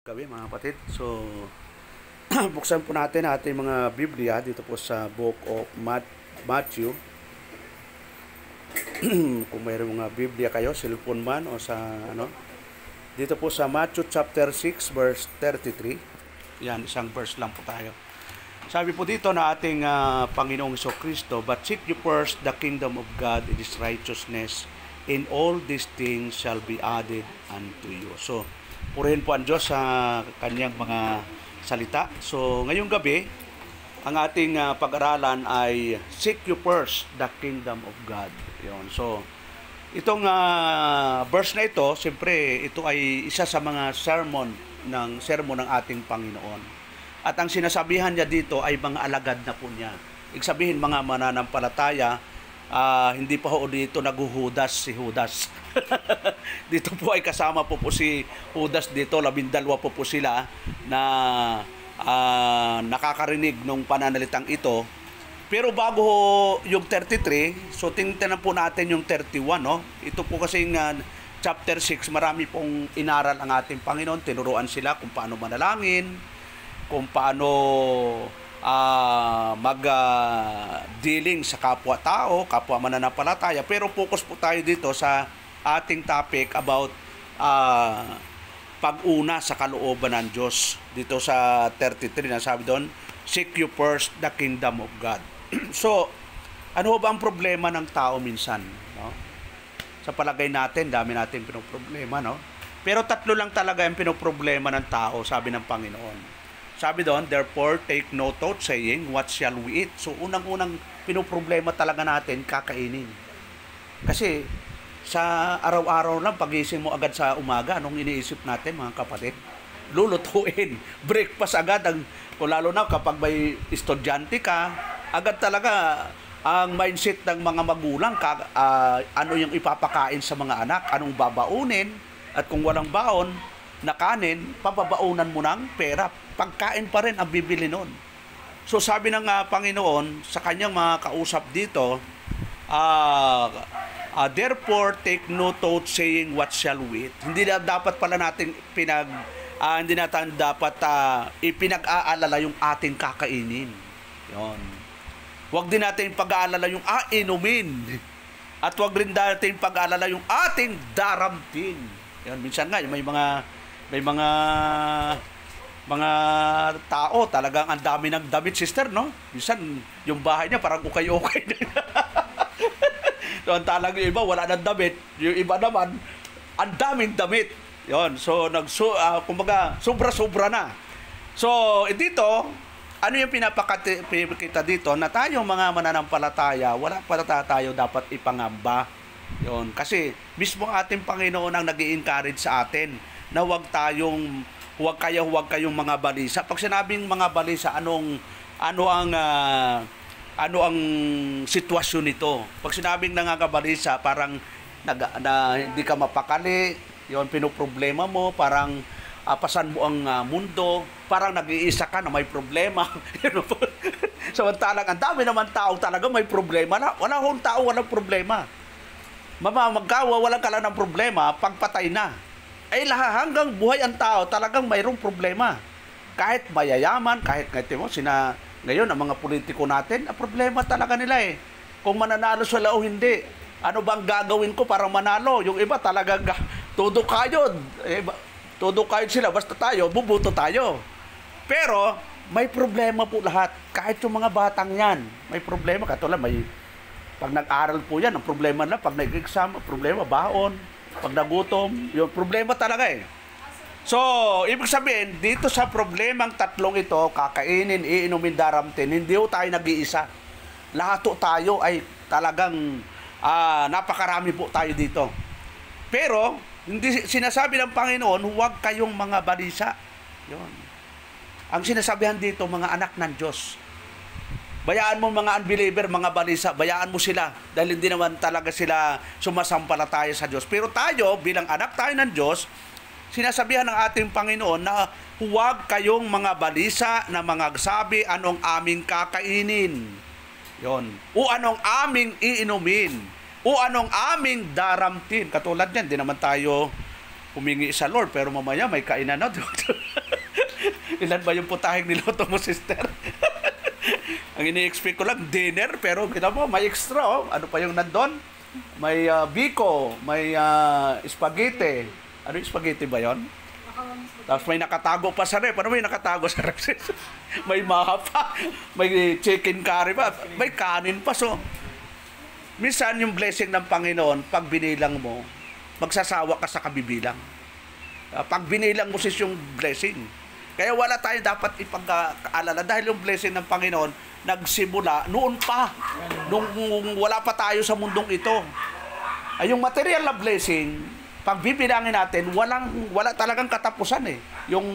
Gabi mga kapatid. So, buksan po natin ating mga Biblia dito po sa Book of Matthew. Kung mayroong mga Biblia kayo, cellphone man o sa dito po sa Matthew chapter 6 verse 33. Yan, isang verse lang po tayo. Sabi po dito na ating Panginoong Jesucristo, "But seek you first the kingdom of God and His righteousness, and all these things shall be added unto you." So, purihin po ang Diyos sa kanyang mga salita. So, ngayong gabi, ang ating pag-aralan ay seek you first the kingdom of God. Yun. So, itong verse na ito, siyempre, ito ay isa sa mga sermon ng ating Panginoon. At ang sinasabihan niya dito ay mga alagad na po niya. Ibig sabihin, mga mananampalataya, hindi pa ho dito naguhudas si Judas. Dito po ay kasama po si Judas dito, 12 po sila na nakakarinig ng pananalitang ito. Pero bago yung 33, so tingnan po natin yung 31, no? Ito po kasing chapter 6, marami pong inaral ang ating Panginoon, tinuruan sila kung paano manalangin, kung paano mag-dealing sa kapwa-tao, kapwa mananampalataya. Pero focus po tayo dito sa ating topic about pag-una sa kalooban ng Diyos. Dito sa 33 na sabi doon, seek you first the kingdom of God. So, ano ba ang problema ng tao minsan? No? Sa palagay natin, dami natin pinoproblema, no? Pero tatlo lang talaga yung pinoproblema ng tao, sabi ng Panginoon. Sabi doon, "Therefore, take no thought saying, what shall we eat?" So, unang-unang pinoproblema talaga natin, kakainin. Kasi, sa araw-araw lang, pagising mo agad sa umaga, anong iniisip natin, mga kapatid? Lulutuin. Breakfast agad. Kung lalo na kapag may estudyante ka, agad talaga ang mindset ng mga magulang, ano yung ipapakain sa mga anak, anong babaunin, at kung walang baon na kanin, papabaunan mo ng pera. Pagkain pa rin ang bibili nun. So sabi ng Panginoon sa kanyang mga kausap dito, "Therefore take no thought saying, what shall we eat?" Hindi na dapat pala natin hindi natin dapat ipinag-aalala yung ating kakainin. Yon. Huwag din natin pag-aalala yung inumin. At huwag rin natin pag-aalala yung ating daramtin. Yon, minsan nga may mga tao talagang ang dami ng damit, sister, no? Minsan yung bahay niya parang ukay-ukay. So, ang talagang yung iba wala nang damit, yung iba naman ang daming damit. Yon. So kumbaga sobra-sobra na. So dito, ano yung pinapakita dito na tayong mga mananampalataya, wala pa tayo dapat ipangamba. Yon. Kasi mismo ating Panginoon ang nag-i-encourage sa atin na huwag kayong mga balisa. Pag sinabing mga balisa, ano ang sitwasyon nito? Pag sinabing nangangabalisa, parang hindi ka mapakali, yon, pinoproblema mo, parang pasan mo ang mundo, parang nag-iisa ka na may problema. Samantalang ang dami naman tao talaga may problema. Wala akong tao walang problema. Walang ka lang ng problema, pagpatay na. Ay hanggang buhay ang tao, talagang mayroong problema. Kahit mayayaman, kahit ngayon ang mga politiko natin, ang problema talaga nila kung mananalo sila o hindi. Ano bang gagawin ko para manalo? Yung iba talagang todo kayod. Todo kayod sila, basta tayo, bubuto tayo. Pero may problema po lahat. Kahit yung mga batang yan, may problema. Katulad, pag nag-aral po yan, ang problema na, pag nag-exam, problema, baon. Pag nagutom, yung problema talaga So, ibig sabihin, dito sa problemang tatlong ito, kakainin, iinumin, daramtin, hindi tayo nag-iisa. Lahat tayo ay talagang napakarami po tayo dito. Pero, hindi sinasabi ng Panginoon, huwag kayong mga balisa. Yun. Ang sinasabihan dito, mga anak ng Diyos. Bayaan mo mga unbeliever, mga balisa, bayaan mo sila dahil hindi naman talaga sila sumasampalataya sa Diyos. Pero tayo, bilang anak tayo ng Diyos, sinasabihan ng ating Panginoon na huwag kayong mga balisa na mga sabi, anong aming kakainin. Yon. O anong aming iinumin. O anong aming daramtin. Katulad yan, di naman tayo humingi sa Lord, pero mamaya may kainan na. Ilan ba yung putahing niluto mo, sister? Ang ini-expect ko lang, dinner, pero kita mo, may extra, oh. Ano pa yung nandun? May biko, may spaghetti. Ano yung spaghetti ba yon? Tapos may nakatago pa sa rep. Ano may nakatago sa rep? May maha pa, may chicken curry pa, may kanin pa. So, minsan yung blessing ng Panginoon, pag binilang mo, magsasawa ka sa kabibilang. Pag binilang mo sis yung blessing. Kaya wala tayo dapat ipag-aalala dahil yung blessing ng Panginoon nagsimula noon pa, nung wala pa tayo sa mundong ito. Ay, yung material na blessing, pag bibilangin natin, wala talagang katapusan eh. Yung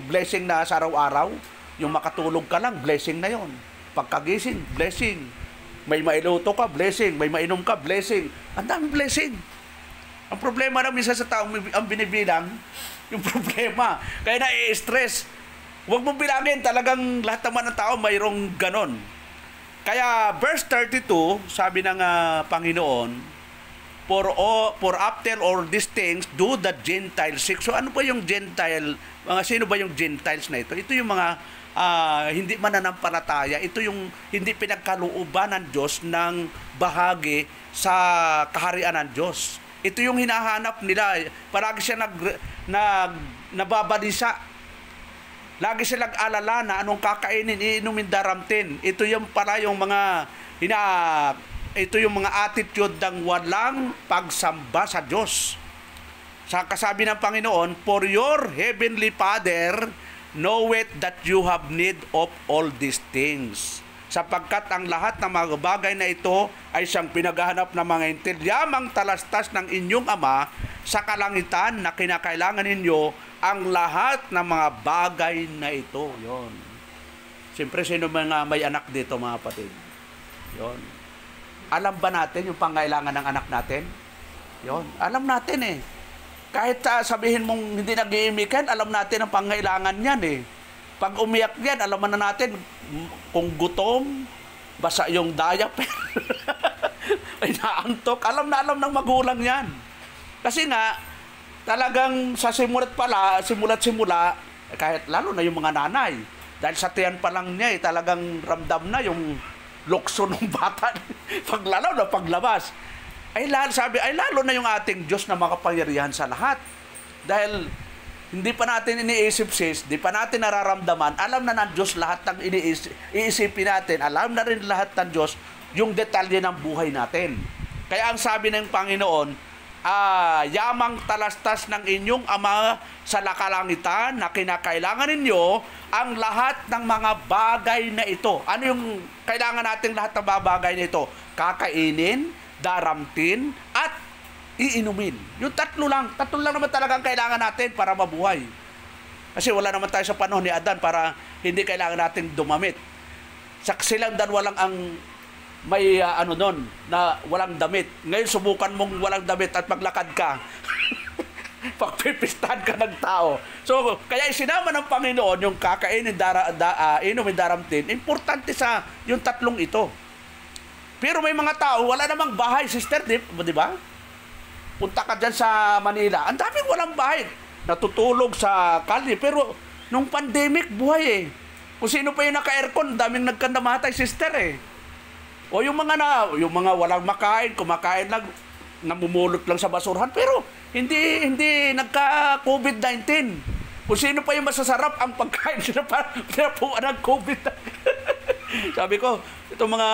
blessing na sa araw-araw, yung makatulog ka lang, blessing na yon. Pagkagising, blessing. May mailuto ka, blessing. May mainom ka, blessing. Ang daming blessing. Ang problema na minsan sa tao, ang binibilang, yung problema. Kaya na-i-stress. Huwag mong bilangin, talagang lahat naman ng tao mayroong ganon. Kaya verse 32, sabi ng Panginoon, for after all these things, do the Gentiles seek. So ano ba yung Gentile? Sino ba yung Gentiles na ito? Ito yung mga hindi mananampalataya. Ito yung hindi pinagkalooban ng Diyos ng bahagi sa kaharian ng Diyos. Ito yung hinahanap nila. Palagi siya nababalisa. Lagi silang alala na anong kakainin, iinumin, daramtin. Ito yung para yung mga ito yung mga attitude ng walang pagsamba sa Diyos. Sa kasabi ng Panginoon, for your heavenly Father knoweth that you have need of all these things. Sapagkat ang lahat ng mga bagay na ito ay siyang pinaghahanap ng mga intil. Yamang talastas ng inyong Ama sa kalangitan na kinakailangan ninyo ang lahat ng mga bagay na ito. Yon. Siyempre, sino mga may anak dito, mga kapatid? Yon. Alam ba natin yung pangailangan ng anak natin? Yon. Alam natin eh. Kahit sabihin mong hindi nag-iimikan, alam natin ang pangailangan niyan eh. Pag umiyak yan, alam na natin kung gutom, basa yung diaper, ay naantok. Alam na alam ng magulang yan. Kasi nga, talagang sa simula, kahit lalo na yung mga nanay, dahil sa tiyan pa lang niya, talagang ramdam na yung lukso ng bata. Lalo na paglabas. Ay lalo na yung ating Diyos na makapangyarihan sa lahat. Dahil hindi pa natin iniisip sis, di pa natin nararamdaman, alam na ng Diyos lahat ng iisipin natin, alam na rin lahat ng Diyos yung detalye ng buhay natin. Kaya ang sabi ng Panginoon, yamang talastas ng inyong Ama sa lakalangitan na kinakailangan ninyo ang lahat ng mga bagay na ito. Ano yung kailangan natin lahat ng mga bagay na ito? Kakainin, daramtin, at iinumin. Yung tatlo lang naman talagang kailangan natin para mabuhay. Kasi wala naman tayo sa panahon ni Adan para hindi kailangan natin dumamit. Silang dalawa lang ang may doon na walang damit. Ngayon subukan mong walang damit at maglakad ka. Pagpipistahan ka ng tao. So, kaya isinama ng Panginoon yung kakainin, inumin, daramtin. Importante sa yung tatlong ito. Pero may mga tao, wala namang bahay, sister, di ba? Punta ka dyan sa Manila, ang daming walang bahay. Natutulog sa kalye. Pero nung pandemic, buhay eh. Kung sino pa yung naka-aircon, daming nagkandamatay, sister eh. O yung mga walang makain, kumakain lang, namumulot lang sa basurahan, pero hindi nagka-COVID-19. Kung sino pa yung masasarap ang pagkain, sino pa pinapuan ng COVID. Sabi ko, itong mga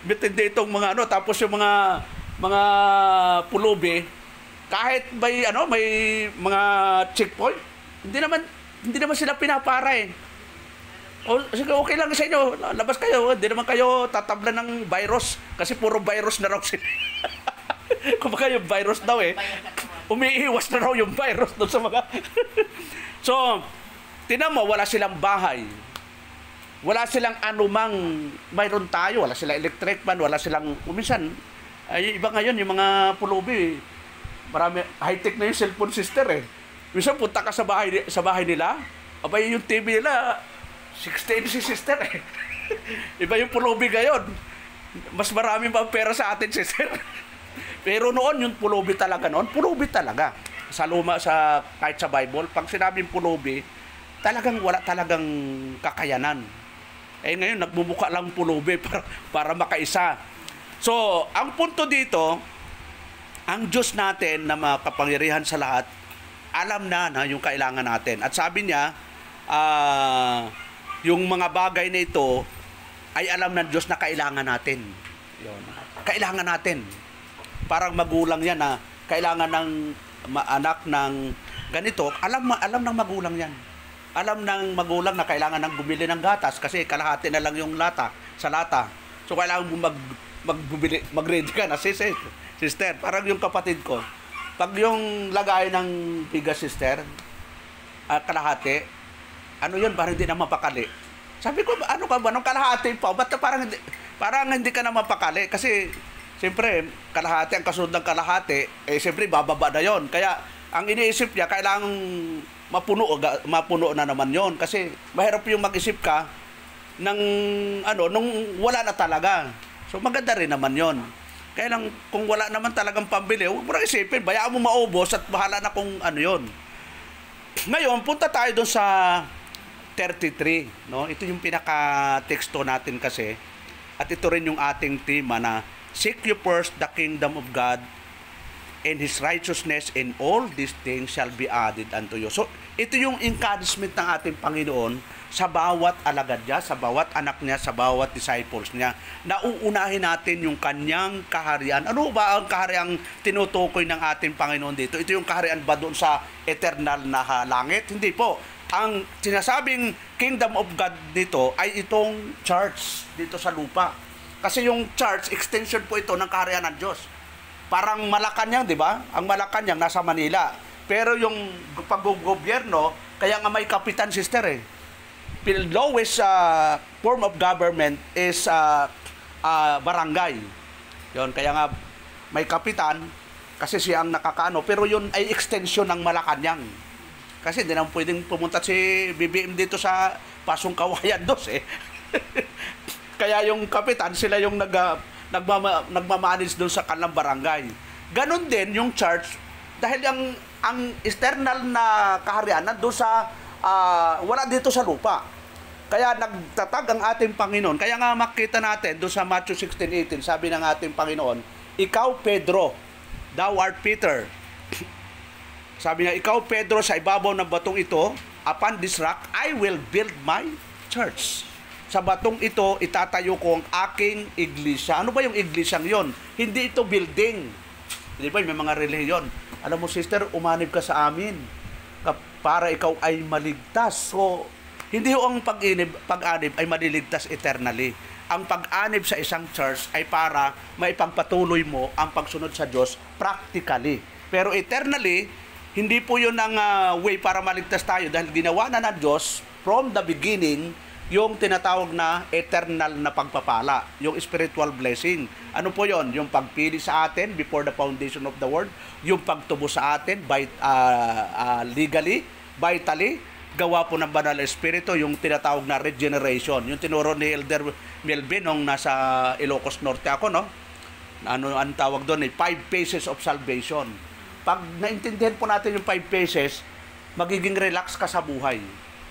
bitindi itong mga tapos yung mga pulubi, kahit may mga checkpoint, hindi naman sila pinapara eh. O sige, okay lang sa inyo, labas kayo, hindi naman kayo tatablan ng virus kasi puro virus na raw sila. Kumbaga yung virus daw eh. Umiiwas na raw yung virus doon sa mga So, tinan mo, wala silang bahay. Wala silang anumang mayroon tayo, wala silang electric fan, wala silang minsan iba ngayon yung mga pulubi, marami high-tech na yung cellphone, sister eh. Minsan punta ka sa bahay nila, abay yung TV nila 16 si sister eh. Iba yung pulubi ngayon. Mas marami pa pera sa atin, sister. Pero noon yung pulubi talaga. sa luma sa kahit sa Bible, pag sinabing pulubi, talagang wala talagang kakayanan. Eh ngayon nagmumukha lang pulubi para makaisa. So, ang punto dito, ang Diyos natin na makapangyarihan sa lahat, alam na yung kailangan natin. At sabi niya, yung mga bagay na ito ay alam ng Diyos na kailangan natin. Yun. Kailangan natin. Parang magulang yan na kailangan ng anak ng ganito. Alam ng magulang yan. Alam ng magulang na kailangan ng bumili ng gatas kasi kalahati na lang yung lata sa lata. So kailangan mo mag-ready ka na, sister. Parang yung kapatid ko. Pag yung lagay ng bigas, sister, kalahati, ano yun, parang hindi na mapakali. Sabi ko, ano ka ba, nung kalahati pa, ba't parang hindi ka na mapakali? Kasi, siyempre, kalahati, ang kasunod ng kalahati, siyempre, bababa na yon. Kaya, ang iniisip niya, kailangang mapuno na naman yon. Kasi, mahirap yung mag-isip ka ng, nung wala na talaga. So, maganda rin naman yon. Kaya lang, kung wala naman talagang pambili, huwag mo na isipin, bayaan mo maubos at bahala na kung ano yon. Ngayon, punta tayo doon sa 33, no? Ito yung pinaka-teksto natin kasi. At ito rin yung ating tema na seek you first the kingdom of God and His righteousness, and all these things shall be added unto you. So, ito yung encouragement ng ating Panginoon sa bawat alagad niya, sa bawat anak niya, sa bawat disciples niya. Nauunahin natin yung kanyang kaharian. Ano ba ang kahariang tinutukoy ng ating Panginoon dito? Ito yung kaharian ba doon sa eternal na langit? Hindi po. Ang sinasabing kingdom of God dito ay itong church dito sa lupa. Kasi yung church, extension po ito ng kaharian ng Diyos. Parang Malacanang, di ba? Ang Malacanang nasa Manila. Pero yung pag-gobyerno, kaya nga may kapitan, sister eh. The lowest form of government is barangay. Yon, kaya nga may kapitan kasi siya ang nakakaano, pero yun ay extension ng Malacanang. Kasi hindi naman pwedeng pumunta si BBM dito sa Pasong Kawayan dos eh. Kaya yung kapitan, sila yung nagmamanage doon sa kanilang barangay. Ganon din yung church, dahil ang external na kaharian doon sa wala dito sa lupa. Kaya nagtatag ang ating Panginoon. Kaya nga makita natin doon sa Matthew 16:18, sabi ng ating Panginoon, ikaw Pedro, thou art Peter. Sabi niya, ikaw Pedro, sa ibabaw ng batong ito, upon this rock, I will build my church. Sa batong ito, itatayo ko ang aking iglesia. Ano ba yung iglesyang yon? Hindi ito building. Di ba, may mga relihiyon. Alam mo, sister, umanib ka sa amin para ikaw ay maligtas. So, hindi ang pag-anib ay maliligtas eternally. Ang pag-anib sa isang church ay para maipagpatuloy mo ang pagsunod sa Diyos practically. Pero eternally, hindi po yun ang way para maligtas tayo dahil ginawa na ng Diyos from the beginning yung tinatawag na eternal na pagpapala, yung spiritual blessing. Ano po yon? Yung pagpili sa atin before the foundation of the world, yung pagtubo sa atin legally, vitally, gawa po ng banal na espiritu, yung tinatawag na regeneration. Yung tinuro ni Elder Melvin nung nasa Ilocos Norte ako, no? Ano ang tawag doon? 5 phases of salvation. Pag naintindihan po natin yung 5 phases, magiging relax ka sa buhay.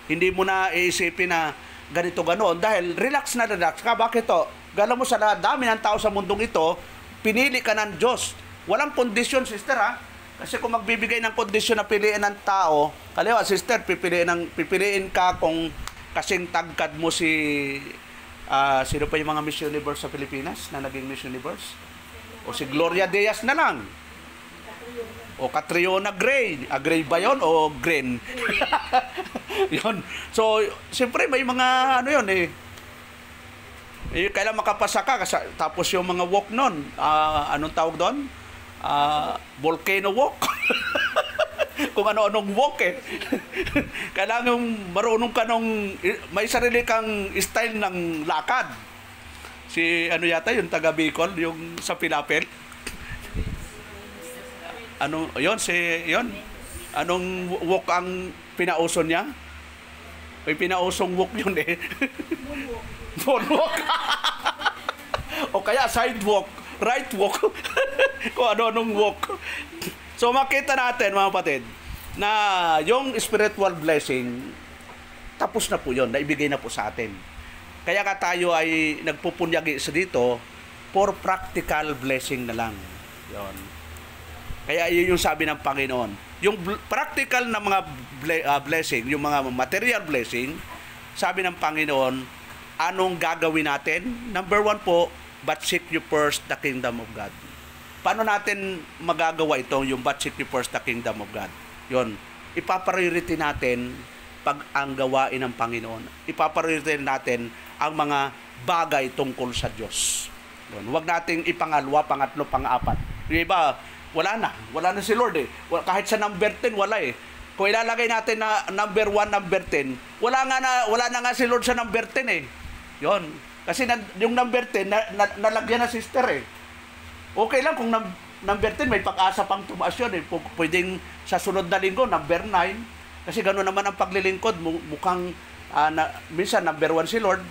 Hindi mo na iisipin na ganito ganoon dahil relax ka. Bakit to? Gala mo sa dami ng tao sa mundong ito, pinili ka ng Diyos. Walang kondisyon, sister, ha? Kasi kung magbibigay ng kondisyon na piliin ng tao, kaliwa, sister, pipiliin ka kung kasing tagkad mo si sino pa yung mga Miss Universe sa Pilipinas na naging Miss Universe? O si Gloria Diaz na lang. O Catriona Gray. Gray ba yun? O Green? Yun. So, siyempre may mga ano yun eh. Kailan makapasa ka. Tapos yung mga walk nun. Anong tawag doon? Volcano walk. Kung ano-anong walk eh. Kailangan marunong ka nung may sarili kang style ng lakad. Si ano yata yung taga Bicol, yung sa Pilapil. Ano, yon? Anong walk ang pinauso niya? May pinausong walk yun eh. Moonwalk. O kaya sidewalk, right walk. Kung ano-anong walk. So makita natin mga kapatid na yung spiritual blessing tapos na po yun, naibigay na po sa atin. Kaya ka tayo ay nagpupunyagi sa dito for practical blessing na lang. Yon. Kaya yun yung sabi ng Panginoon. Yung practical na mga blessing, yung mga material blessing, sabi ng Panginoon, anong gagawin natin? Number 1 po, but seek you first the kingdom of God. Paano natin magagawa ito, yung but seek you first the kingdom of God? Yon. Ipapriority natin pag ang gawain ng Panginoon. Ipapriority natin ang mga bagay tungkol sa Diyos. Yun. Huwag nating ipangalwa, pangatlo, pang-apat. Yung iba, wala na si Lord eh. Kahit sa number 10, wala eh. Kung ilalagay natin na number 1, number 10, wala na nga si Lord sa number 10 eh. Yun. Kasi yung number 10, nalagyan na sister eh. Okay lang kung number 10, may pag-asa pang tumaas yun eh. Pwedeng sa sunod na linggo, number 9, kasi gano'n naman ang paglilingkod, mukhang minsan number 1 si Lord.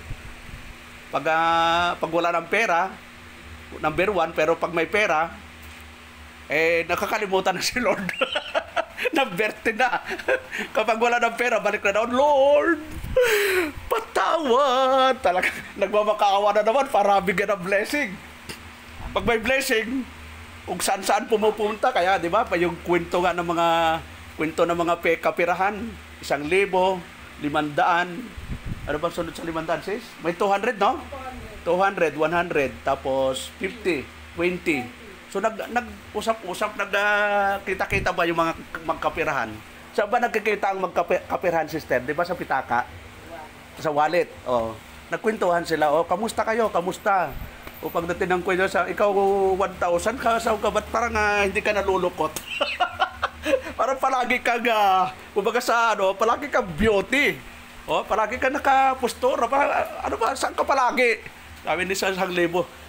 Pag wala ng pera, number 1, pero pag may pera, nakakalimutan na si Lord. Number 10 na. Kapag wala ng pera, balik na doon, Lord, patawad. Talaga, nagmamakaawa na naman para bigyan ng blessing. Pag may blessing, kung saan-saan pumupunta, kaya, di ba, pa yung kwento ng mga kapirahan, 1,000, 500, ano ba sunod sa 500, sis? May 200, no? 200, 100, tapos 50, 20. So nag-usap-usap, nagkita-kita ba yung mga magkapirahan? Saan ba nagkikita ang magkapirahan, sister? Di ba sa pitaka? Sa wallet. Oh. Nagkwentuhan sila, kamusta kayo? Kamusta? O pagdating ng kwento sa, ikaw 1,000 ka, saan ka? Ba't parang hindi ka nalulukot? Parang palagi kang, kumbaga sa palagi kang beauty. Palagi kang nakapostor. Saan ka palagi? Sabi ni sa 1,000.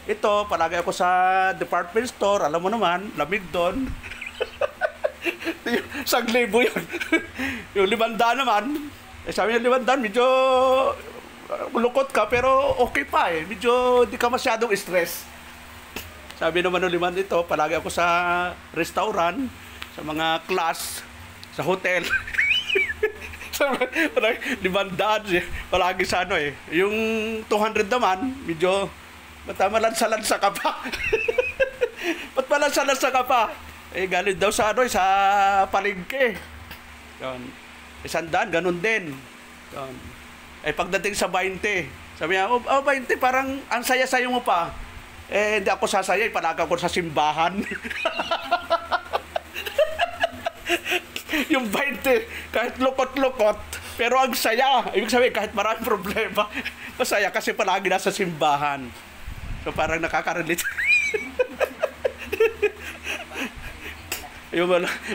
Ito, palagi ako sa department store. Alam mo naman, lamig doon. 1,000 yun. Yung 500 naman, sabi niya 500, medyo lukot ka, pero okay pa eh. Medyo di ka masyadong stress. Sabi naman ng 500 ito, palagi ako sa restaurant, sa mga class, sa hotel. Palagi palagi sa Yung 200 naman, medyo malansa-lansa ka pa. Ba't malansa-lansa ka pa? Galing daw sa sa palengke. Yun. 100, ganun din. Yun. Pagdating sa 20, sabi niya, 20, parang ang saya-sayo mo pa. Hindi ako sasaya, palagi ako sa simbahan. Yung 20, kahit lukot-lukot, pero ang saya. Ibig sabihin, kahit maraming problema, masaya kasi palagi nasa simbahan. So parang nakaka-relate.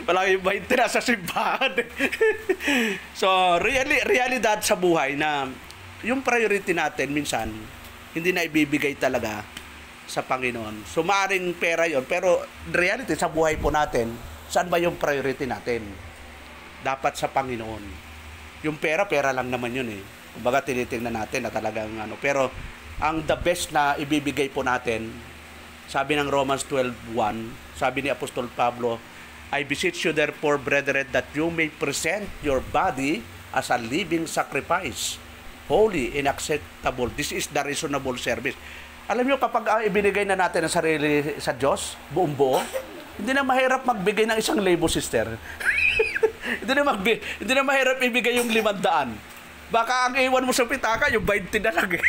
Palagi yung 20 nasa simbahan. So, realidad sa buhay na yung priority natin minsan, hindi na ibibigay talaga sa Panginoon. So, maaaring pera yon, pero reality sa buhay po natin, saan ba yung priority natin? Dapat sa Panginoon. Yung pera lang naman yun eh. Kumbaga tinitingnan natin na talagang pero ang the best na ibibigay po natin, sabi ng Romans 12:1, sabi ni Apostol Pablo, I beseech you therefore, brethren, that you may present your body as a living sacrifice, holy and acceptable. This is the reasonable service. Alam niyo, kapag ibinigay na natin ang sarili sa Diyos, buong buo, hindi na mahirap magbigay ng 1,000, sister. Hindi na mahirap ibigay yung 500. Baka ang iwan mo sa pitaka, yung 20 na lang eh.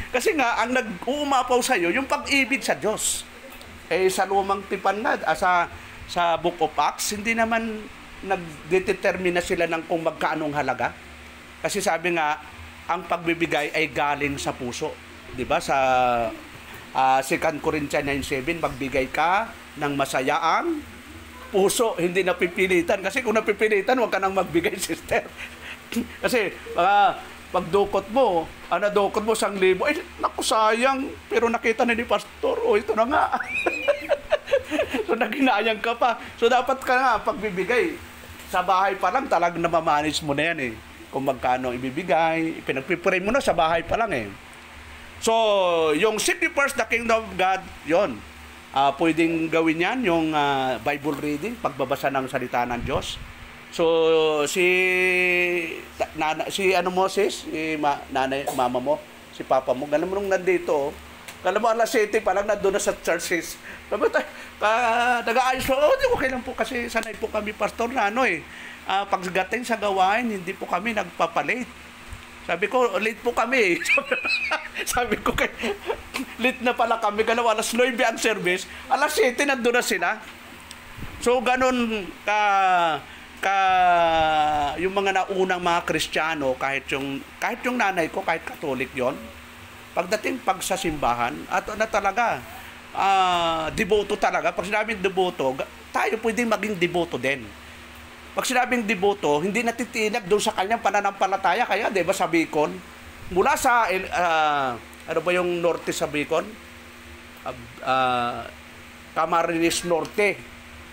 Kasi nga, ang nag-uumapaw sa'yo, yung pag-ibig sa Diyos. Sa lumang tipan na, sa Book of Acts, hindi naman nagdetermine na sila ng kung magkaanong halaga. Kasi sabi nga, ang pagbibigay ay galing sa puso. 'Di ba? Sa 2 Corinthians 9:7, magbigay ka ng masayaang puso, hindi napipilitan. Kasi kung napipilitan, huwag ka nang magbigay, sister. Kasi pagdukot mo, nadukot mo 1,000, naku, sayang, pero nakita ni pastor, ito na nga. So, naginayang ka pa. So, dapat ka nga, pagbibigay, sa bahay pa lang, talagang namamanage mo na yan eh. Kung magkano ibibigay, pinagpipray mo na sa bahay pa lang eh. So, yung seek ye first the kingdom of God, yon. Pwedeng gawin yan, yung Bible reading, pagbabasa ng salita ng Diyos. So, si ano mo, sis, nanay, mama mo, si papa mo, alam mo nung nandito, alam mo, alas 7 pa lang, nandun na sa churches. Sabi tayo, nag-aayos po, okay lang po kasi sanay po kami, pastor, na pagdating sa gawain, hindi po kami nagpapalate. Sabi ko, late po kami. Sabi ko, late na pala kami. Galaw, alas 9 ang service. Alas 7, nandun na sila. So, ganun yung mga naunang mga Kristiyano, kahit yung nanay ko, kahit Katolik yon, pagdating sa simbahan, at talaga, deboto talaga. Pag sinabing deboto, tayo pwedeng maging deboto din. Pag sinabing deboto, hindi natitinag doon sa kanyang pananampalataya. Kaya, di ba, sa Bicol, mula sa, ano ba yung norte sa Bicol? Camarines Norte.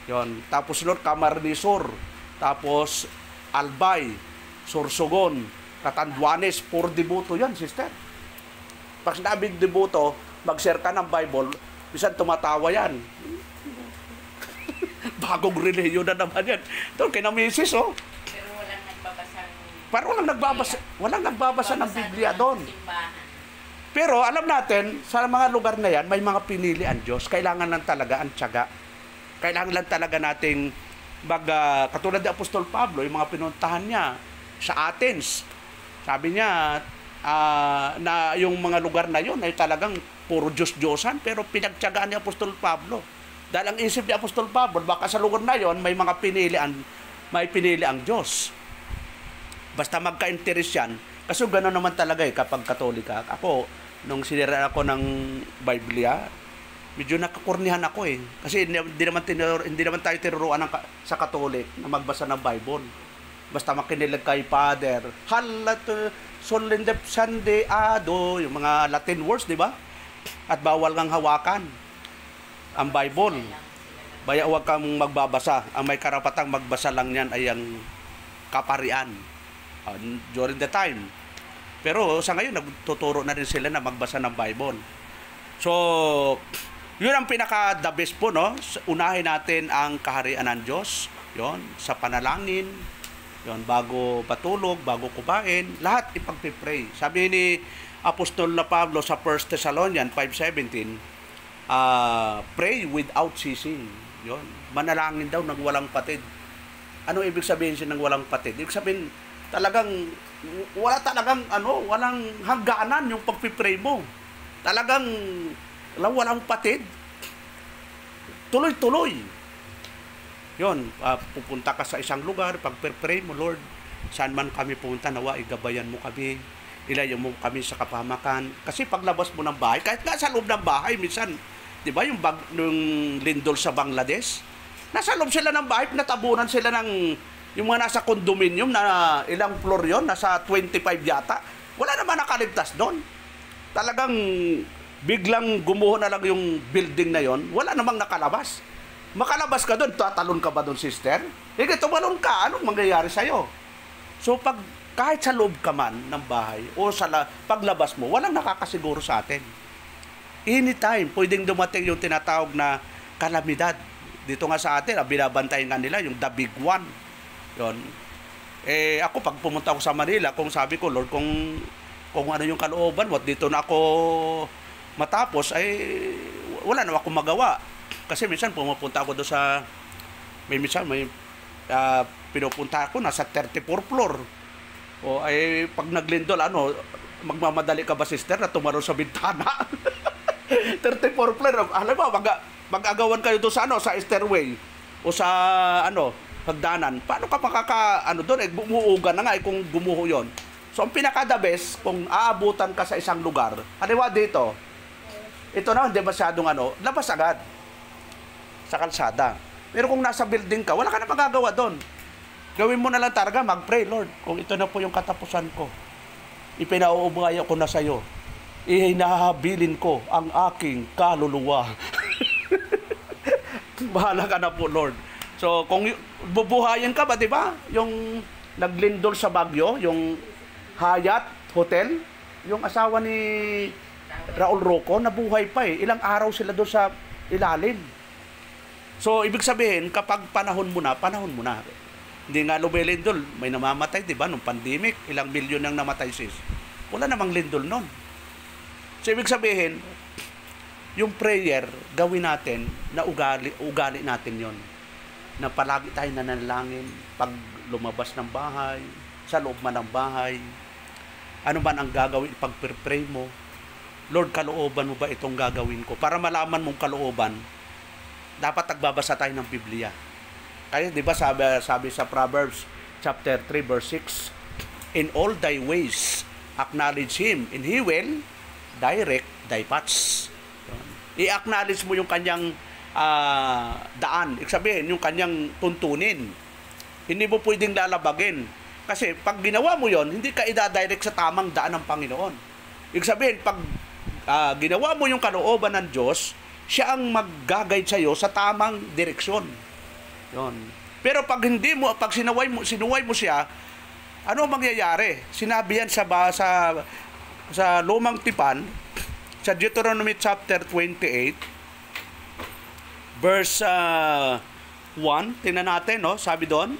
Yon. Tapos Camarines Sur. Tapos, Albay, Sorsogon, Catanduanes, puro deboto yan, sister. Pag sinabing deboto, mag-share ka ng Bible, bisan tumatawa yan. Bagong relihiyon na naman yan. Doon, kay na misis, oh. Pero walang nagbabasa. Pero walang nagbabasa ng Biblia doon. Pero alam natin, sa mga lugar na yan, may mga pinili ang Diyos. Kailangan lang talaga ang tiyaga. Kailangan lang talaga nating katulad ni Apostol Pablo, yung mga pinuntahan niya sa Athens. Sabi niya, na yung mga lugar na yun ay talagang puro Diyos-Diyosan, pero pinagtiyagaan ni Apostol Pablo. Dahil ang isip ni Apostol Pablo, baka sa lugar na yon may mga pinili ang Diyos. Basta magka-interest yan. Kasi gano'n naman talaga kapag Katolika. Ako, nung sinira ako ng Biblia, medyo nakakurnihan ako Kasi hindi naman tayo tinuruan sa Katolik na magbasa ng Bible. Basta makinilag kay Father, halat, solendep sande ado, yung mga Latin words, di ba? At bawal kang hawakan ang Bible. Baya huwag kang magbabasa. Ang may karapatang magbasa lang yan ay ang kaparian during the time. Pero sa ngayon, nagtuturo na rin sila na magbasa ng Bible. So, yun ang pinaka-the best po, no? Unahin natin ang kaharian ng Diyos. Yun, sa panalangin. Yun, bago patulog, bago kumain. Lahat ipagpipray. Sabi ni Apostol na Pablo sa 1 Thessalonians 5:17, pray without ceasing. Yun. Manalangin daw ng walang patid. Ano ibig sabihin siya ng walang patid? Ibig sabihin, walang hangganan yung pagpipray mo. Talagang, walang patid. Tuloy-tuloy. Yun, pupunta ka sa isang lugar, pagpipray mo, Lord, saan man kami pumunta, nawa, igabayan mo kami, ilayo mo kami sa kapahamakan. Kasi paglabas mo ng bahay, kahit nga sa loob ng bahay, minsan, di ba yung lindol sa Bangladesh? Nasa loob sila ng bahay, natabunan sila ng yung mga nasa condominium na ilang floor yon, nasa 25 yata. Wala naman nakaligtas doon. Talagang biglang gumuho na lang yung building na yon, wala namang nakalabas. Makalabas ka doon, tatalon ka ba doon, sister? Hindi, tumalon ka, anong mangyayari sa'yo? So, kahit sa loob ka man ng bahay o paglabas mo, walang nakakasiguro sa atin. Anytime, pwedeng dumating yung tinatawag na kalamidad. Dito nga sa atin, binabantayan nga nila yung the big one. Yun. Ako, pag pumunta ako sa Manila, kung sabi ko, Lord, kung ano yung kalooban mo, at dito na ako matapos, ay wala na akong magawa. Kasi minsan pumupunta ako doon sa, may pinupunta ako, nasa 34th floor. O ay, pag naglindol, magmamadali ka ba, sister, na tumalon sa bintana? 34 floor. Alam mo, mag-agawan kayo doon sa stairway o sa hagdanan. Paano ka doon? Gumuugan na nga kung gumuho yon. So, ang pinaka-the best, kung aabutan ka sa isang lugar, halimbawa dito, ito na, hindi masyadong labas agad sa kalsada. Pero kung nasa building ka, wala ka na magagawa doon. Gawin mo na lang talaga, mag-pray, Lord, kung ito na po yung katapusan ko, ipinauubaya ko na sa iyo. Ihinahabilin ko ang aking kaluluwa. Bahala ka na po, Lord. So, kung bubuhayin ka ba, di ba? Yung naglindol sa Baguio, yung Hyatt Hotel, yung asawa ni Raul Roco, nabuhay pa Ilang araw sila doon sa ilalim. So, ibig sabihin, kapag panahon mo na, panahon mo na. Hindi nga lumilindol, may namamatay, di ba? Nung pandemic, ilang milyon ang namatay, sis. Wala namang lindol nun. So, ibig sabihin, yung prayer, gawin natin na ugali natin yon, na palagi tayo nananalangin pag lumabas ng bahay, sa loob man ng bahay, ano man ang gagawin, pag-pray mo, Lord, kalooban mo ba itong gagawin ko? Para malaman mong kalooban, dapat nagbabasa tayo ng Biblia. Kaya, di ba, sabi sa Proverbs chapter 3, verse 6, in all thy ways, acknowledge Him, and He will direct thy paths. I-acknowledge mo yung kanyang daan. Ibig sabihin, yung kanyang tuntunin. Hindi mo pwedeng lalabagin. Kasi pag ginawa mo yon, hindi ka ida-direct sa tamang daan ng Panginoon. Ibig sabihin, pag ginawa mo yung kalooban ng Diyos, siya ang mag-guide sa iyo sa tamang direksyon. Yon. Pero pag hindi mo, pag sinuway mo siya, ano mangyayari? Sinabi yan sa Lumang Tipan, sa Deuteronomy chapter 28, verse 1, tingnan natin, no? Sabi doon,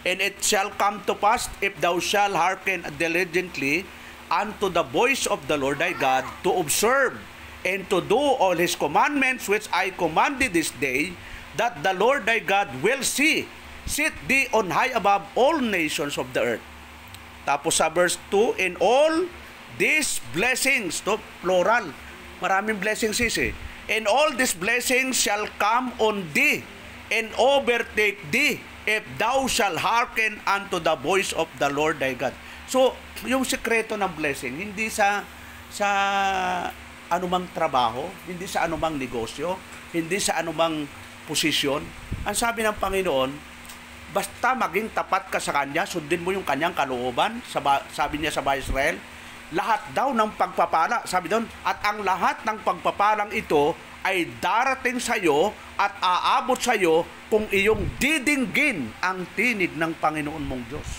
and it shall come to pass, if thou shalt hearken diligently unto the voice of the Lord thy God, to observe and to do all His commandments which I command thee this day, that the Lord thy God will sit thee on high above all nations of the earth. Tapos sa verse 2, in all these blessings, to plural, maraming blessings and all these blessings shall come on thee and overtake thee if thou shalt hearken unto the voice of the Lord thy God. So, yung sekreto ng blessing, hindi sa anumang trabaho, hindi sa anumang negosyo, hindi sa anumang posisyon. Ang sabi ng Panginoon, basta maging tapat ka sa Kanya, sundin mo yung Kanyang kalooban, sabi niya sa bahay Israel, lahat daw ng pagpapala, sabi doon, at ang lahat ng pagpapalang ito ay darating sa iyo at aabot sa iyo kung iyong didinggin ang tinig ng Panginoon mong Diyos.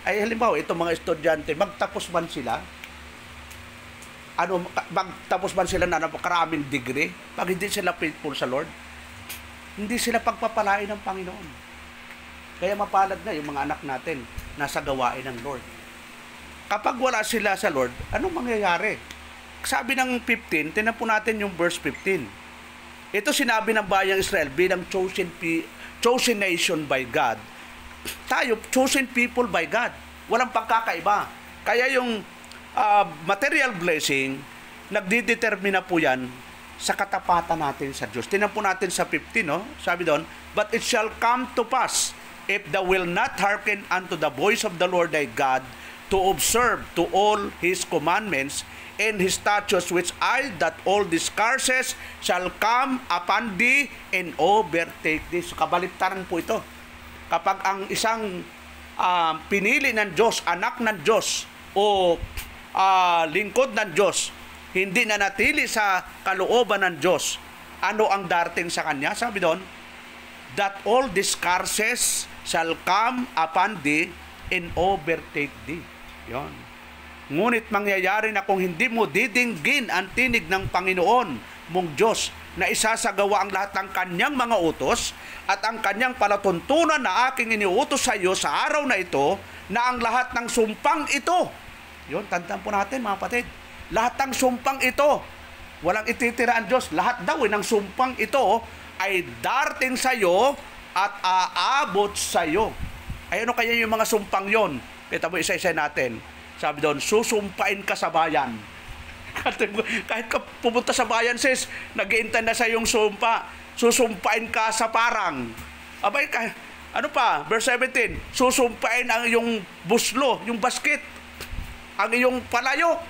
Ay halimbawa, itong mga estudyante, magtapos man sila, magtapos man sila na napakaraming degree, pag hindi sila faithful sa Lord, hindi sila pagpapalain ng Panginoon. Kaya mapalad na yung mga anak natin nasa gawain ng Lord. Kapag wala sila sa Lord, anong mangyayari? Sabi ng 15, tinan po natin yung verse 15. Ito sinabi ng bayang Israel bilang chosen nation by God. Tayo, chosen people by God. Walang pagkakaiba. Kaya yung material blessing, nagdidetermina po yan sa katapatan natin sa Diyos. Tinan po natin sa 15, no? Sabi doon, but it shall come to pass, if thou will not hearken unto the voice of the Lord thy God, to observe to all His commandments and His statutes which I, that all these curses shall come upon thee and overtake thee. So, kabaliktaran po ito. Kapag ang isang pinili ng Diyos, anak ng Diyos, o lingkod ng Diyos, hindi na natili sa kalooban ng Diyos, ano ang darating sa kanya? Sabi doon, that all these curses shall come upon thee and overtake thee. Yon. Ngunit mangyayari na kung hindi mo didinggin ang tinig ng Panginoon mong Diyos, na isasagawa ang lahat ng kanyang mga utos at ang kanyang palatuntunan na aking iniutos sa iyo sa araw na ito, na ang lahat ng sumpang ito, yun, tandaan po natin mga kapatid, lahat ng sumpang ito, walang ititira ang Diyos, lahat daw ng sumpang ito ay darating sa iyo at aabot sa iyo. Ay ano kaya yung mga sumpang yon? Kita mo, isa-isa natin. Sabi doon, susumpain ka sa bayan. Kahit ka pumunta sa bayan, sis, nag-iintay na sa iyong sumpa. Susumpain ka sa parang. Abay, ano pa? Verse 17, susumpain ang iyong buslo, yung basket, ang iyong palayok.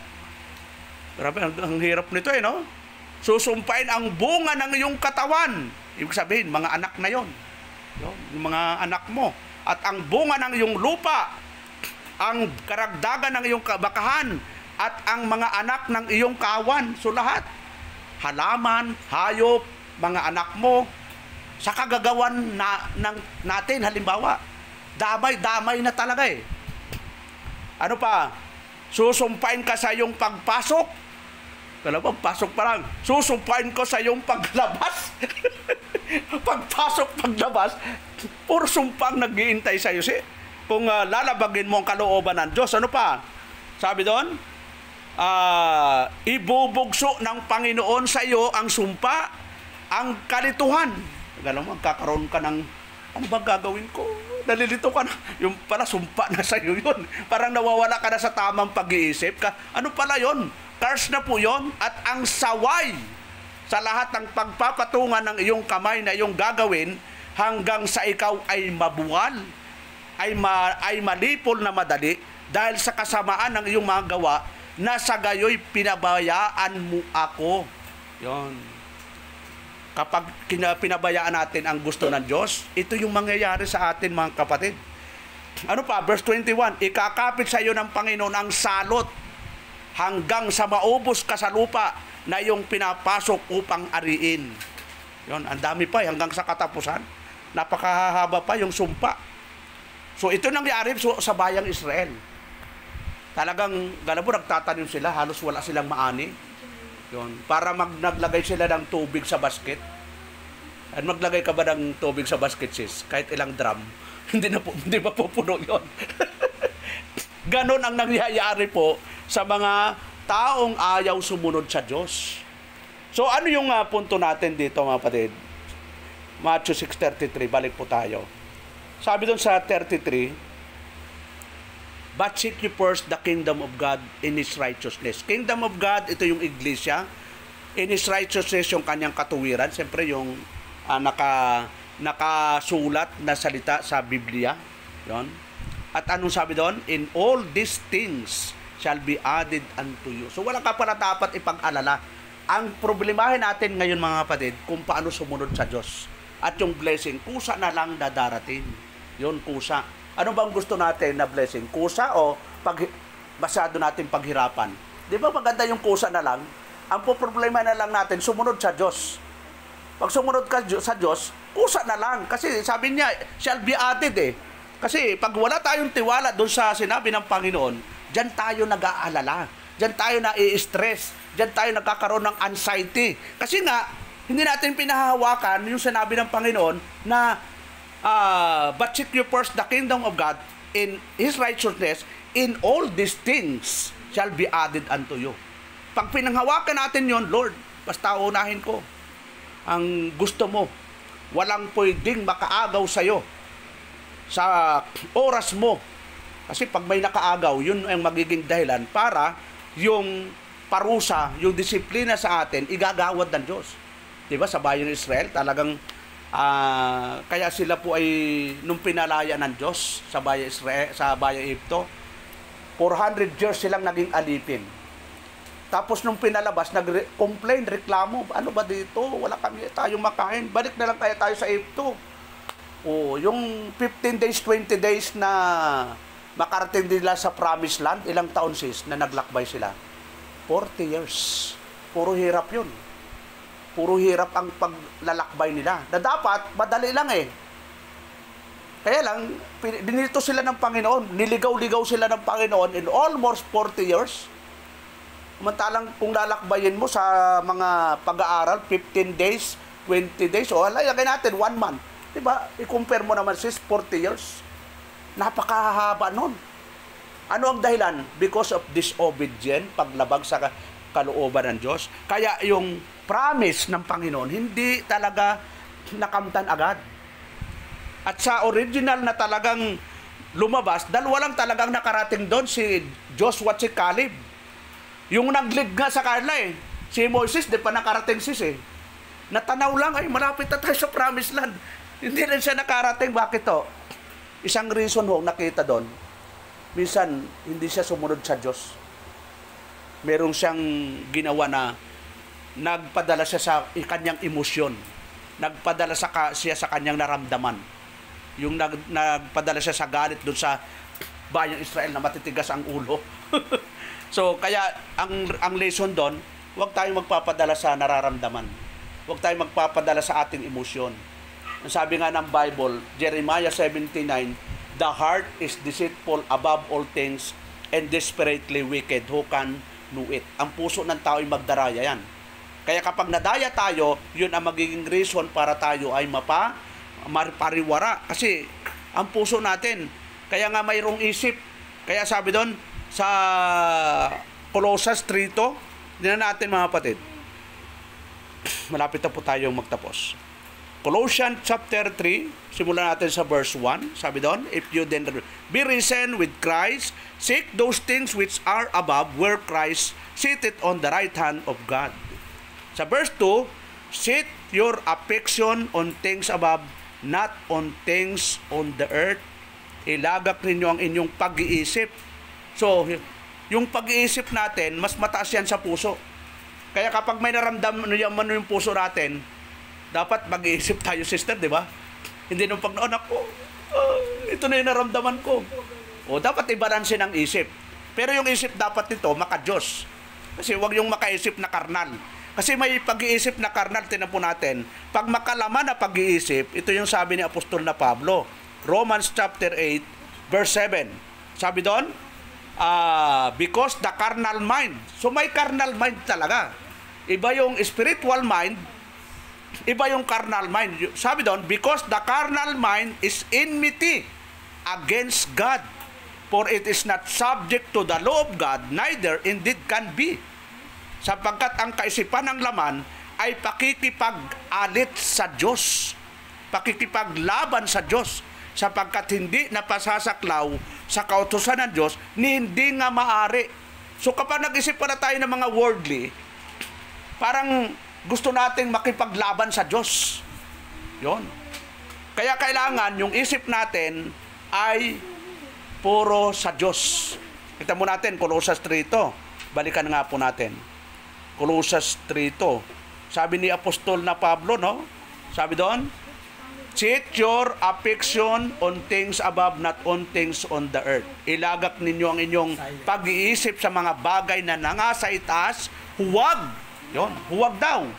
Grabe, ang hirap nito no? Susumpain ang bunga ng iyong katawan. Ibig sabihin, mga anak na yon. Yung mga anak mo. At ang bunga ng iyong lupa, ang karagdagan ng iyong kabakahan, at ang mga anak ng iyong kawan. So lahat, halaman, hayop, mga anak mo, sa kagagawan natin, halimbawa, damay-damay na talaga Ano pa? Susumpain ka sa iyong pagpasok Pagpasok pa lang, susumpain ko sa iyong paglabas. Paglabas, puro sumpang nag-iintay sa iyo. Kung lalabagin mo ang kalooban ng Diyos, ano pa? Sabi doon, ibubugso ng Panginoon sa iyo ang sumpa, ang kalituhan. Alam mo, magkakaroon ka ng, ano ba gagawin ko? Nalilito ka na. Yung pala, sumpa na sa iyo yun. Parang nawawala ka na sa tamang pag-iisip. Ano pala yun? Curse na po yun. At ang saway sa lahat ng pagpapatungan ng iyong kamay na iyong gagawin hanggang sa ikaw ay mabuwal, ay malipol na madali dahil sa kasamaan ng iyong mga gawa na sa gayoy pinabayaan mo ako. Yon. Kapag pinabayaan natin ang gusto ng Diyos, ito yung mangyayari sa atin, mga kapatid. Ano pa? Verse 21, ikakapit sa iyo ng Panginoon ang salot hanggang sa maubos ka sa lupa na iyong pinapasok upang ariin. Yon, ang dami pa hanggang sa katapusan. Napakahaba pa yung sumpa. So ito nangyari sa bayang Israel. Talagang, nagtatanim sila, halos wala silang maani. Yon, para naglagay sila ng tubig sa basket. At maglagay ka ba ng tubig sa basket, sis? Kahit ilang drum, hindi pa pupuno yon. Ganon ang nangyayari po sa mga taong ayaw sumunod sa Diyos. So ano yung punto natin dito, mga kapatid? Matthew 6:33, balik po tayo. Sabi doon sa 33, but seek ye first the kingdom of God in His righteousness. Kingdom of God, ito yung iglesia. In His righteousness, yung kanyang katuwiran. Siyempre, yung nakasulat na salita sa Biblia. Yon. At anong sabi doon? In all these things shall be added unto you. So, wala ka pala dapat ipag-alala. Ang problemahin natin ngayon, mga kapatid, kung paano sumunod sa Diyos. At yung blessing, kusa na lang dadarating. Yun, kusa. Ano bang gusto natin na blessing? Kusa o masyado natin paghirapan? Di ba maganda yung kusa na lang? Ang problema na lang natin, sumunod sa Diyos. Pag sumunod ka sa Diyos, kusa na lang. Kasi sabi niya, shall be added eh. Kasi pag wala tayong tiwala doon sa sinabi ng Panginoon, diyan tayo nag-aalala. Diyan tayo na-i-stress. Diyan tayo nagkakaroon ng anxiety. Kasi nga, hindi natin pinahahawakan yung sinabi ng Panginoon na but seek you first the kingdom of God in His righteousness, in all these things shall be added unto you. Pag pinanghawakan natin yon, Lord, basta unahin ko ang gusto mo. Walang pwedeng makaagaw sa'yo sa oras mo. Kasi pag may nakaagaw, yun ang magiging dahilan para yung parusa, yung disiplina sa atin, igagawad ng Diyos. Diba? Sa bayan ng Israel, talagang kaya sila po ay nung pinalaya ng Diyos sa bayan Israel, sa bayan Egypto, 400 years silang naging alipin. Tapos nung pinalabas, nag-complain, reklamo, ano ba dito? Wala kami tayong makain. Balik na lang tayo sa Egypto. Yung 15 days, 20 days na makarating nila sa promised land, ilang taon sis na naglakbay sila? 40 years. Puro hirap yun. Puro hirap ang paglalakbay nila. Na dapat, madali lang eh. Kaya lang, binilito sila ng Panginoon. Niligaw-ligaw sila ng Panginoon in almost 40 years. Samantalang kung lalakbayin mo sa mga pag-aaral, 15 days, 20 days, o halagay natin, 1 month. Diba? I-compare mo naman sis, 40 years. Napakahaba nun. Ano ang dahilan? Because of disobedient, paglabag sa kalooban ng Diyos. Kaya yung promise ng Panginoon, hindi talaga nakamtan agad. At sa original na talagang lumabas, dalawa lang talagang nakarating doon, si Joshua at si Caleb. Yung nag-lead nga sa kanila eh. Si Moses, di pa nakarating sis eh. Natanaw lang, ay malapit na tayo sa promised land. Hindi rin siya nakarating. Bakit to? Isang reason ho, nakita doon. Minsan, hindi siya sumunod sa Diyos. Merong siyang ginawa na nagpadala siya sa kanyang emosyon. Nagpadala siya sa kanyang naramdaman. Yung nagpadala siya sa galit doon sa bayang Israel na matitigas ang ulo. So, kaya ang lesson doon, huwag tayong magpapadala sa nararamdaman. Huwag tayong magpapadala sa ating emosyon. Ang sabi nga ng Bible, Jeremiah 17:9, the heart is deceitful above all things and desperately wicked. Who can nuit. Ang puso ng tao ay magdaraya yan. Kaya kapag nadaya tayo, yun ang magiging reason para tayo ay mapariwara. Kasi ang puso natin, kaya nga mayroong isip. Kaya sabi doon sa Colossus 3 to, hindi na natin mga kapatid. Malapit na po tayong magtapos. Colossians chapter 3, simulan natin sa verse 1. Sabi doon, if you then be risen with Christ, seek those things which are above, where Christ sitteth on the right hand of God. Sa verse 2, set your affection on things above, not on things on the earth. Ilagak ninyo ang inyong pag-iisip. So, yung pag-iisip natin, mas mataas yan sa puso. Kaya kapag may naramdaman yung puso natin, dapat mag-iisip tayo, sister, di ba? Hindi nung pag ako, ito na yung naramdaman ko. O, dapat ibalanse ng isip. Pero yung isip dapat nito, maka-Diyos. Kasi huwag yung makaisip na karnal. Kasi may pag-iisip na karnal, tinan po natin. Pag makalaman na pag-iisip, ito yung sabi ni Apostol na Pablo. Romans chapter 8, verse 7. Sabi doon, because the carnal mind. So may carnal mind talaga. Iba yung spiritual mind, iba yung carnal mind. Sabi doon, because the carnal mind is enmity against God. For it is not subject to the law of God, neither indeed can be. Sapagkat ang kaisipan ng laman ay pakikipag-alit sa Diyos. Pakikipaglaban sa Diyos. Sapagkat hindi napasasaklaw sa kautusan ng Diyos, ni hindi nga maari. So kapag nag-isip pa na tayo ng mga worldly, parang gusto nating makipaglaban sa Diyos. Yon. Kaya kailangan yung isip natin ay puro sa Diyos. Kita mo natin, Colossus 3 to. Balikan nga po natin. Colossus 3 to. Sabi ni Apostol na Pablo, no? Sabi doon, set your affection on things above, not on things on the earth. Ilagak ninyo ang inyong pag-iisip sa mga bagay na nangasa itaas. Huwag. Yon, huwag daw.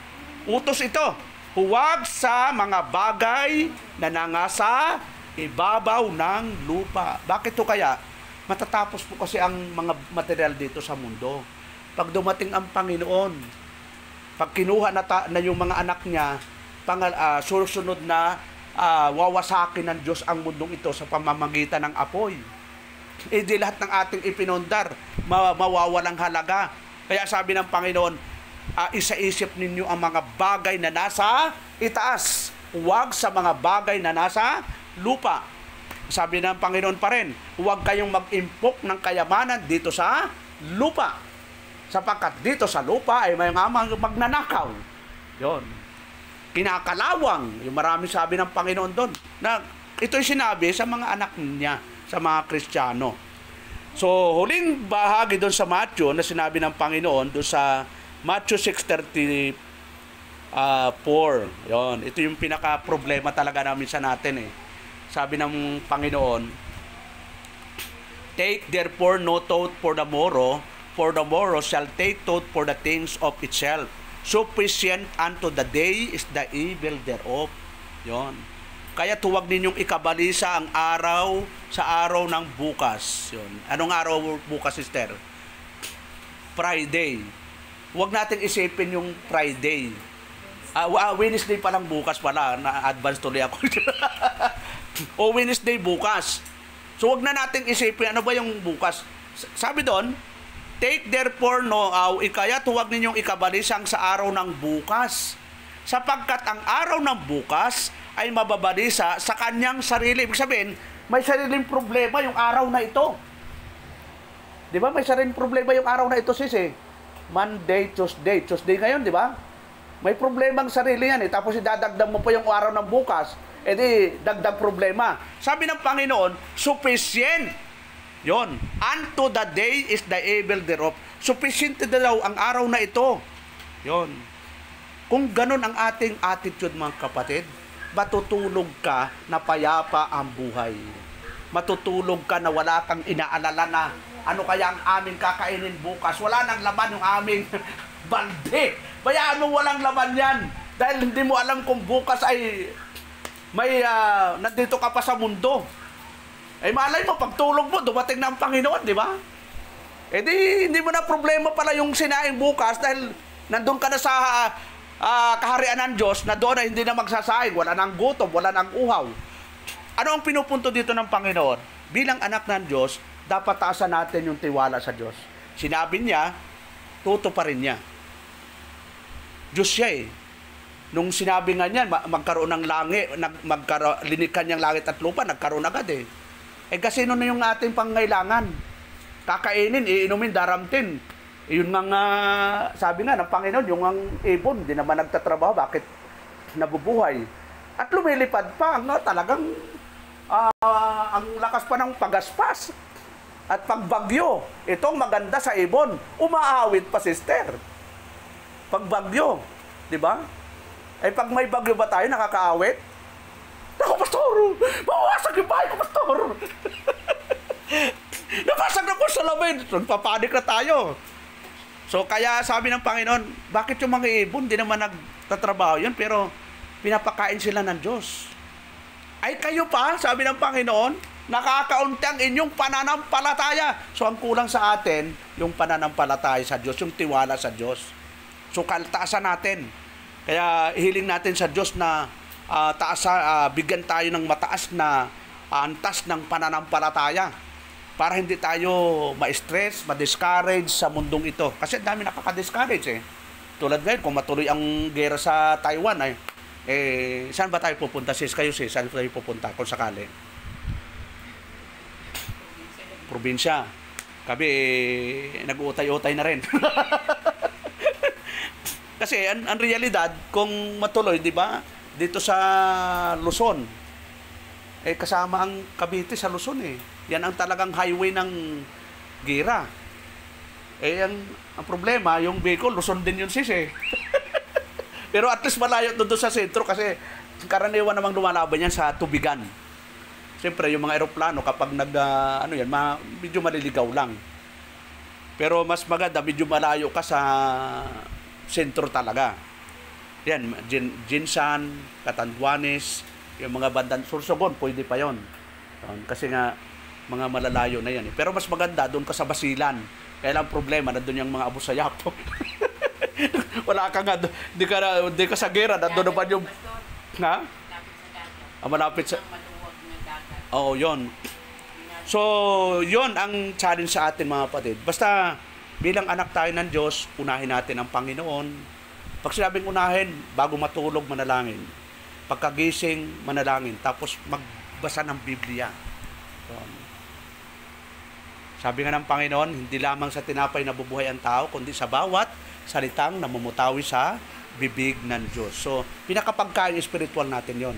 Utos ito. Huwag sa mga bagay na nangasa ibabaw ng lupa. Bakit to kaya? Matatapos po kasi ang mga material dito sa mundo. Pag dumating ang Panginoon, pag kinuha na yung mga anak niya, susunod na wawasakin ng Diyos ang mundong ito sa pamamagitan ng apoy. Di lahat ng ating ipinondar, mawawalang halaga. Kaya sabi ng Panginoon, isaisip ninyo ang mga bagay na nasa itaas. Huwag sa mga bagay na nasa lupa. Sabi ng Panginoon pa rin, huwag kayong mag-impok ng kayamanan dito sa lupa. Sapagkat dito sa lupa ay may mga magnanakaw. Yon. Kinakalawang. Yung marami sabi ng Panginoon doon. Na ito'y sinabi sa mga anak niya, sa mga Kristiyano. So, huling bahagi doon sa Matthew na sinabi ng Panginoon doon sa Matthew 6:34. Yon. Ito yung pinaka-problema talaga namin sa natin eh. Sabi ng Panginoon, take therefore no thought for the morrow shall take thought for the things of itself. Sufficient unto the day is the evil thereof. Yon. Kaya huwag ninyong ikabalisa ang araw sa araw ng bukas. Yon. Anong araw bukas, sister? Friday. Huwag natin isipin yung Friday. Wednesday pa lang bukas pala. Na-advance tuloy ako. O Wednesday bukas. So huwag na natin isipin ano ba yung bukas. Sabi doon, take therefore kaya't huwag ninyong ikabalisang sa araw ng bukas. Sapagkat ang araw ng bukas ay mababalisa sa kanyang sarili. Ibig sabihin, may sariling problema yung araw na ito. Di ba? May sariling problema yung araw na ito, sisi. Monday, Tuesday. Tuesday ngayon, di ba? May problemang sarili yan eh. Tapos idadagdag mo pa yung araw ng bukas. E di, dagdag problema. Sabi ng Panginoon, sufficient. Yon. Unto the day is the evil thereof. Sufficient daw ang araw na ito. Yon. Kung ganun ang ating attitude, mga kapatid, matutulog ka na payapa ang buhay. Matutulog ka na wala kang inaalala na ano kaya ang aming kakainin bukas. Wala nang laman yung aming balde. Bayaan mo walang laman yan. Dahil hindi mo alam kung bukas ay may nandito ka pa sa mundo. Ay malay mo, pagtulog mo, dumating na ang Panginoon, di ba? Eh di, hindi mo na problema pala yung sinaing bukas dahil nandun ka na sa kaharian ng Diyos na doon na hindi na magsasaing, wala nang gutom, wala nang uhaw. Ano ang pinupunto dito ng Panginoon? Bilang anak ng Diyos, dapat taasan natin yung tiwala sa Diyos. Sinabi niya, tutuparin niya. Diyos siya eh. Nung sinabi nga niyan, magkaroon ng langit, linikan niyang langit at lupa, nagkaroon agad eh. Eh kasi na yung ating pangailangan. Kakainin, iinumin, daramtin. Yun nga, sabi nga ng Panginoon, yung ang ibon, di naman nagtatrabaho, bakit nabubuhay? At lumilipad pa, talagang ang lakas pa ng pagaspas. At pagbagyo, itong maganda sa ibon, umaawit pa, sister. Pagbagyo, di ba? Eh pag may bagyo ba tayo, nakakaawit? Ako, pastor! Mawasag yung bahay ko, pastor! Napasag na po sa lamin. Papanik na tayo. So, kaya sabi ng Panginoon, bakit yung mga ibon, di naman nagtatrabaho yun, pero pinapakain sila ng Diyos. Ay kayo pa, sabi ng Panginoon, nakakaunti ang inyong pananampalataya. So, ang kulang sa atin, yung pananampalataya sa Diyos, yung tiwala sa Diyos. So, kaltaasan natin. Kaya, hiling natin sa Diyos na bigyan tayo ng mataas na antas ng pananampalataya para hindi tayo ma-stress, ma-discourage sa mundong ito. Kasi dami nakaka-discourage eh. Tulad ngayon, kung matuloy ang gera sa Taiwan, saan ba tayo pupunta, sis? Kayo, sis, saan tayo pupunta kung sakali? Probinsya. Kami, nag-uutay-utay na rin. Kasi, ang realidad, kung matuloy, di ba, dito sa Luzon, kasama ang Cavite sa Luzon eh. Yan ang talagang highway ng gira. Ang problema, yung Bicol, Luzon din yun, sis eh. Pero at least malayo doon sa sentro kasi karaniwan namang lumalaban yan sa tubigan. Siyempre, yung mga eroplano kapag medyo maliligaw lang. Pero mas maganda, medyo malayo ka sa sentro talaga. Yan, Jinsan, Catanduanes, yung mga bandang Sorsogon, pwede pa yon. Kasi nga, mga malalayo na yan. Pero mas maganda, doon ka sa Basilan. Kaya lang problema, nandun yung mga Abu Sayyaf. Wala ka nga, di ka sa gera, nandun naman yung... Ha? Malapit sa... Oo, yun. So, yun ang challenge sa atin mga kapatid. Basta, bilang anak tayo ng Diyos, unahin natin ang Panginoon. Pag sinabing unahin, bago matulog, manalangin. Pagkagising, manalangin. Tapos, magbasa ng Biblia. Sabi nga ng Panginoon, hindi lamang sa tinapay nabubuhay ang tao, kundi sa bawat salitang namumutawi sa bibig ng Diyos. So, pinakapagkain spiritual natin yon.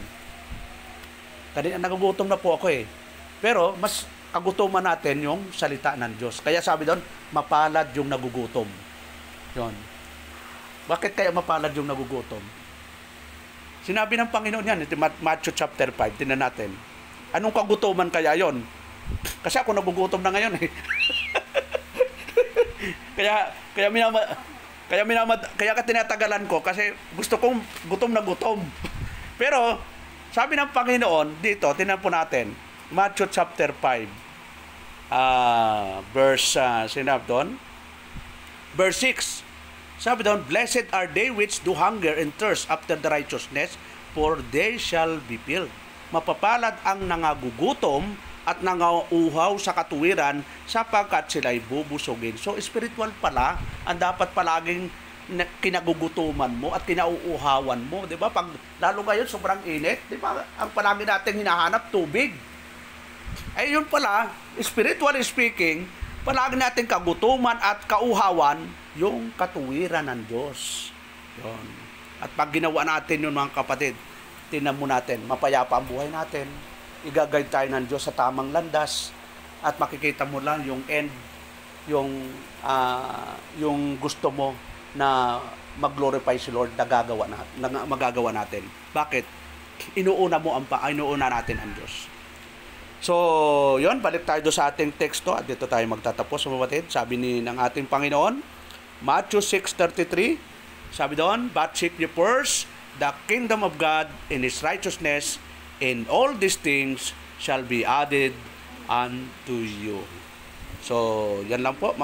Kanina, nagugutom na po ako eh. Pero, mas kagutuman natin yung salita ng Diyos. Kaya sabi doon, mapalad yung nagugutom. Yon. Bakit kaya mapalad yung nagugutom? Sinabi ng Panginoon yan, Matthew chapter 5, tingnan natin. Anong kagutuman kaya yon? Kasi ako nagugutom na ngayon eh. kaya tinatagalan ko kasi gusto kong gutom na gutom. Pero sabi ng Panginoon dito, tingnan po natin, Matthew chapter 5, verse 6. Sabi doon, blessed are they which do hunger and thirst after the righteousness, for they shall be filled. Mapapalad ang nangagugutom at nangauuhaw sa katuwiran sapagkat sila'y bubusugin. So, spiritual pala ang dapat palaging kinagugutuman mo at kinauuhawan mo. Di ba? Pag, lalo ngayon, sobrang init. Di ba? Ang palagi natin hinahanap, tubig. Ay, yun pala, spiritually speaking, palagi natin kagutuman at kauhawan yung katuwiran ng Diyos. Yun. At pag ginawa natin yun, mga kapatid, tingnan mo natin, mapayapa ang buhay natin. I-guide tayo ng Diyos sa tamang landas at makikita mo lang yung end, yung gusto mo na mag-glorify si Lord na magagawa natin. Bakit? Inuuna natin ang Diyos. So, yon, balik tayo sa ating teksto at dito tayo magtatapos sa mabatid. Sabi ng ating Panginoon, Matthew 6:33, sabi doon, but seek ye first the kingdom of God and His righteousness, and all these things shall be added unto you. So, yan lang po.